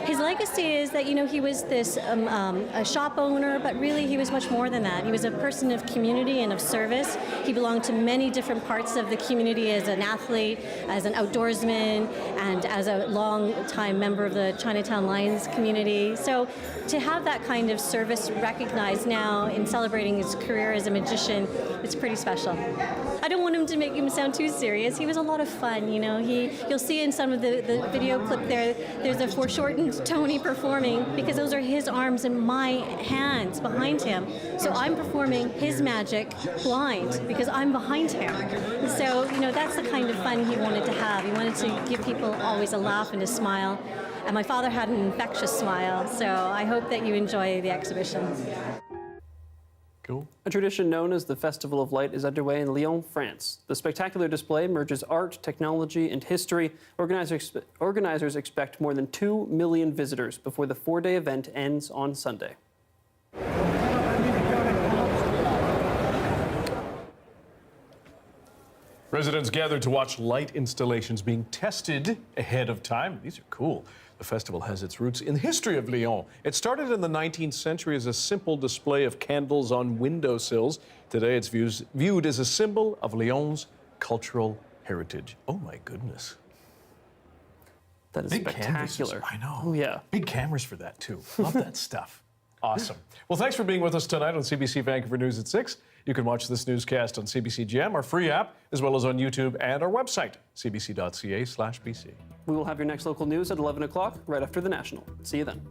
His legacy is that, he was this a shop owner, but really he was much more than that. He was a person of community and of service. He belonged to many different parts of the community as an athlete, as an outdoorsman, and as a long-time member of the Chinatown Lions community. So to have that kind of service recognized now in celebrating his career as a magician. It's pretty special. I don't want him to make him sound too serious. He was a lot of fun, you know. You'll see in some of the video clip there's a foreshortened Tony performing because those are his arms and my hands behind him. So I'm performing his magic blind because I'm behind him. So, you know, that's the kind of fun he wanted to have. He wanted to give people always a laugh and a smile. And my father had an infectious smile, so I hope that you enjoy the exhibition. Cool. A tradition known as the Festival of Light is underway in Lyon, France. The spectacular display merges art, technology, and history. Organizers expect more than 2 million visitors before the 4-day event ends on Sunday. Residents gathered to watch light installations being tested ahead of time. These are cool. The festival has its roots in the history of Lyon. It started in the 19th century as a simple display of candles on windowsills. Today it's viewed as a symbol of Lyon's cultural heritage. Oh my goodness. That is Big spectacular. Canvases. I know. Oh yeah. Big cameras for that too. Love that stuff. Awesome. Well, thanks for being with us tonight on CBC Vancouver News at 6. You can watch this newscast on CBC Gem, our free app, as well as on YouTube and our website, cbc.ca/bc. We will have your next local news at 11 o'clock, right after the National. See you then.